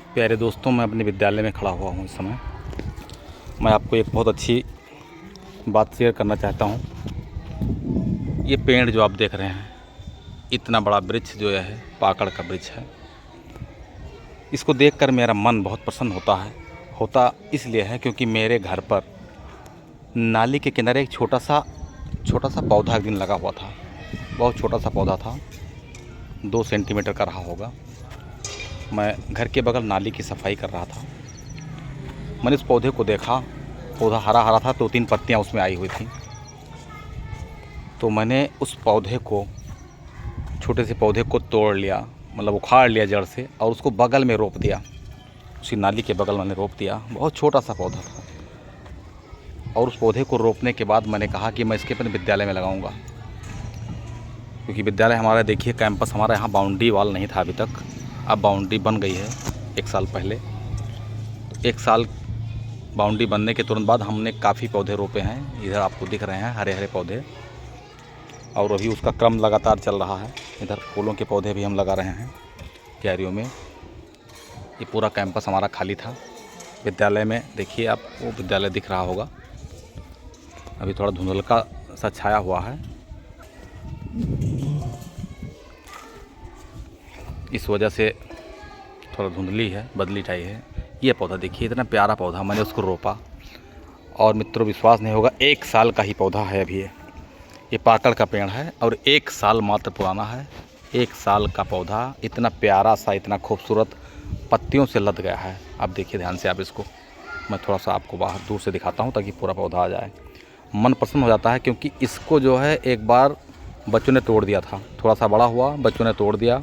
प्यारे दोस्तों, मैं अपने विद्यालय में खड़ा हुआ हूँ इस समय। मैं आपको एक बहुत अच्छी बात शेयर करना चाहता हूँ। ये पेड़ जो आप देख रहे हैं, इतना बड़ा वृक्ष जो है पाकड़ का वृक्ष है। इसको देखकर मेरा मन बहुत प्रसन्न होता इसलिए है क्योंकि मेरे घर पर नाली के किनारे एक छोटा सा पौधा एक दिन लगा हुआ था। बहुत छोटा सा पौधा था, 2 सेंटीमीटर का रहा होगा। मैं घर के बगल नाली की सफाई कर रहा था। मैंने उस पौधे को देखा। पौधा हरा हरा था, 2-3 पत्तियां उसमें आई हुई थी। तो मैंने उस पौधे को, छोटे से पौधे को तोड़ लिया, मतलब उखाड़ लिया जड़ से, और उसको बगल में रोप दिया। उसी नाली के बगल मैंने रोप दिया। बहुत छोटा सा पौधा था। और उस पौधे को रोपने के बाद मैंने कहा कि मैं इसके अपने विद्यालय में लगाऊंगा, क्योंकि विद्यालय हमारा, देखिए कैंपस हमारा यहाँ बाउंड्री वाल नहीं था अभी तक। अब बाउंड्री बन गई है 1 साल पहले। तो 1 साल बाउंड्री बनने के तुरंत बाद हमने काफ़ी पौधे रोपे हैं। इधर आपको दिख रहे हैं हरे हरे पौधे, और अभी उसका क्रम लगातार चल रहा है। इधर फूलों के पौधे भी हम लगा रहे हैं क्यारियों में। ये पूरा कैंपस हमारा खाली था। विद्यालय में देखिए आपको विद्यालय दिख रहा होगा। अभी थोड़ा धुंधलका सा छाया हुआ है, इस वजह से थोड़ा धुंधली है, बदली टाइप है। ये पौधा देखिए, इतना प्यारा पौधा, मैंने उसको रोपा। और मित्रों, विश्वास नहीं होगा, 1 साल का ही पौधा है अभी ये पाकड़ का पेड़ है और 1 साल मात्र पुराना है। 1 साल का पौधा इतना प्यारा सा, इतना खूबसूरत पत्तियों से लद गया है। आप देखिए ध्यान से, आप इसको मैं थोड़ा सा आपको बाहर दूर से दिखाता हूँ ताकि पूरा पौधा आ जाए। मन प्रसन्न हो जाता है, क्योंकि इसको जो है एक बार बच्चों ने तोड़ दिया था। थोड़ा सा बड़ा हुआ, बच्चों ने तोड़ दिया।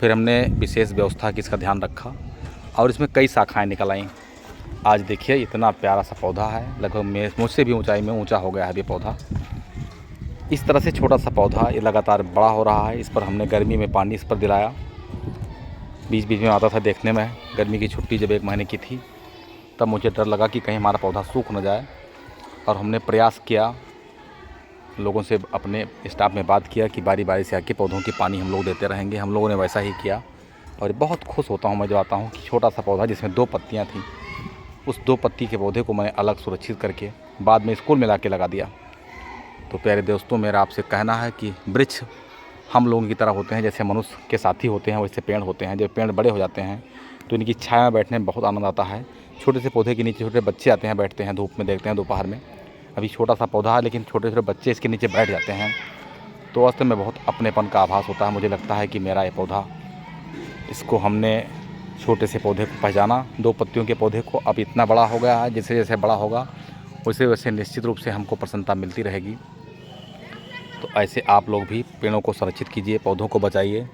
फिर हमने विशेष व्यवस्था की, इसका ध्यान रखा, और इसमें कई शाखाएँ निकल आईं। आज देखिए इतना प्यारा सा पौधा है, लगभग मुझसे भी ऊंचाई में ऊंचा हो गया है ये पौधा। इस तरह से छोटा सा पौधा ये लगातार बड़ा हो रहा है। इस पर हमने गर्मी में पानी इस पर दिलाया। बीच बीच में आता था देखने में। गर्मी की छुट्टी जब 1 महीने की थी, तब मुझे डर लगा कि कहीं हमारा पौधा सूख न जाए, और हमने प्रयास किया, लोगों से, अपने स्टाफ में बात किया कि बारी बारी से आके पौधों की पानी हम लोग देते रहेंगे। हम लोगों ने वैसा ही किया, और बहुत खुश होता हूँ मैं जब आता हूँ कि छोटा सा पौधा जिसमें 2 पत्तियाँ थीं, उस 2 पत्ती के पौधे को मैंने अलग सुरक्षित करके बाद में स्कूल में ला के लगा दिया। तो प्यारे दोस्तों, मेरा आपसे कहना है कि वृक्ष हम लोगों की तरह होते हैं। जैसे मनुष्य के साथी होते हैं, वैसे पेड़ होते हैं। जब पेड़ बड़े हो जाते हैं तो इनकी छाया में बैठने में बहुत आनंद आता है। छोटे से पौधे के नीचे छोटे बच्चे आते हैं, बैठते हैं, धूप में देखते हैं दोपहर में। अभी छोटा सा पौधा है, लेकिन छोटे छोटे बच्चे इसके नीचे बैठ जाते हैं, तो वास्तव में बहुत अपनेपन का आभास होता है। मुझे लगता है कि मेरा ये पौधा, इसको हमने छोटे से पौधे को पहचाना, 2 पत्तियों के पौधे को, अब इतना बड़ा हो गया है। जैसे जैसे बड़ा होगा वैसे वैसे निश्चित रूप से हमको प्रसन्नता मिलती रहेगी। तो ऐसे आप लोग भी पेड़ों को संरक्षित कीजिए, पौधों को बचाइए।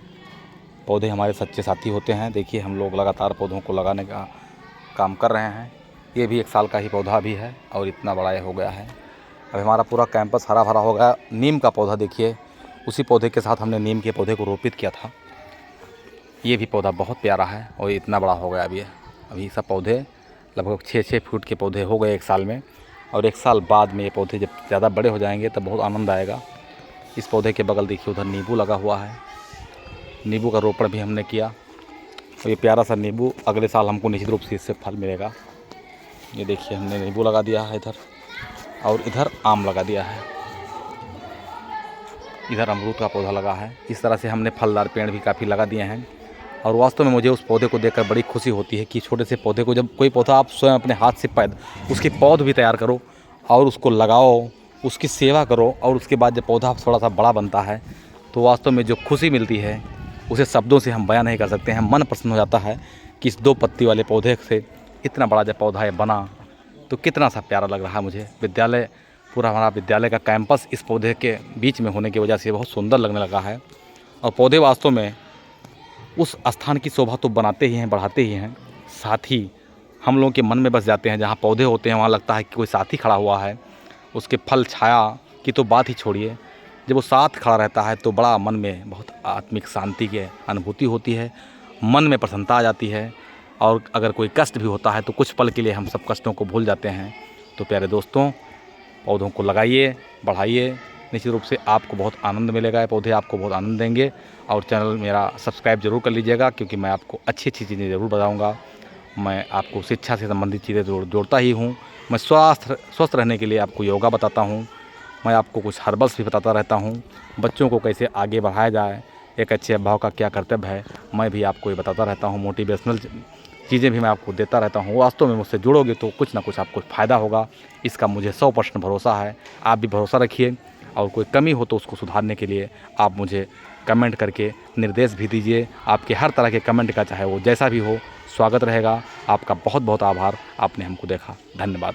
पौधे हमारे सच्चे साथी होते हैं। देखिए हम लोग लगातार पौधों को लगाने का काम कर रहे हैं। ये भी 1 साल का ही पौधा भी है और इतना बड़ा ये हो गया है। अब हमारा पूरा कैंपस हरा भरा हो गया। नीम का पौधा देखिए, उसी पौधे के साथ हमने नीम के पौधे को रोपित किया था। ये भी पौधा बहुत प्यारा है और इतना बड़ा हो गया अभी सब पौधे लगभग 6-6 फुट के पौधे हो गए 1 साल में। और 1 साल बाद में ये पौधे जब ज़्यादा बड़े हो जाएंगे तब बहुत आनंद आएगा। इस पौधे के बगल देखिए, उधर नींबू लगा हुआ है। नींबू का रोपण भी हमने किया, और ये प्यारा सा नींबू अगले साल हमको निश्चित रूप से इससे फल मिलेगा। ये देखिए हमने नींबू लगा दिया है इधर, और इधर आम लगा दिया है, इधर अमरूद का पौधा लगा है। इस तरह से हमने फलदार पेड़ भी काफ़ी लगा दिए हैं। और वास्तव में मुझे उस पौधे को देखकर बड़ी खुशी होती है कि छोटे से पौधे को, जब कोई पौधा आप स्वयं अपने हाथ से उसकी पौध भी तैयार करो और उसको लगाओ, उसकी सेवा करो, और उसके बाद जब पौधा थोड़ा सा बड़ा बनता है तो वास्तव में जो खुशी मिलती है उसे शब्दों से हम बयां नहीं कर सकते हैं। मन प्रसन्न हो जाता है कि इस 2 पत्ती वाले पौधे से इतना बड़ा जब पौधा ये बना तो कितना सा प्यारा लग रहा है मुझे। विद्यालय, पूरा हमारा विद्यालय का कैंपस इस पौधे के बीच में होने की वजह से बहुत सुंदर लगने लगा है। और पौधे वास्तव में उस स्थान की शोभा तो बनाते ही हैं, बढ़ाते ही हैं, साथ ही हम लोगों के मन में बस जाते हैं। जहाँ पौधे होते हैं वहाँ लगता है कि कोई साथी खड़ा हुआ है। उसके फल छाया की तो बात ही छोड़िए, जब वो साथ खड़ा रहता है तो बड़ा मन में बहुत आत्मिक शांति की अनुभूति होती है, मन में प्रसन्नता आ जाती है। और अगर कोई कष्ट भी होता है तो कुछ पल के लिए हम सब कष्टों को भूल जाते हैं। तो प्यारे दोस्तों, पौधों को लगाइए, बढ़ाइए, निश्चित रूप से आपको बहुत आनंद मिलेगा, ये पौधे आपको बहुत आनंद देंगे। और चैनल मेरा सब्सक्राइब ज़रूर कर लीजिएगा, क्योंकि मैं आपको अच्छी अच्छी चीज़ें ज़रूर बताऊँगा। मैं आपको शिक्षा से संबंधित चीज़ें जोड़ता ही हूँ। मैं स्वस्थ रहने के लिए आपको योगा बताता हूँ। मैं आपको कुछ हर्बल्स भी बताता रहता हूँ। बच्चों को कैसे आगे बढ़ाया जाए, एक अच्छे अभिभावक का क्या कर्तव्य है, मैं भी आपको ये बताता रहता हूँ। मोटिवेशनल चीज़ें भी मैं आपको देता रहता हूँ। वास्तव में मुझसे जुड़ोगे तो कुछ ना कुछ आपको फ़ायदा होगा, इसका मुझे 100% भरोसा है। आप भी भरोसा रखिए, और कोई कमी हो तो उसको सुधारने के लिए आप मुझे कमेंट करके निर्देश भी दीजिए। आपके हर तरह के कमेंट का, चाहे वो जैसा भी हो, स्वागत रहेगा। आपका बहुत बहुत आभार, आपने हमको देखा। धन्यवाद।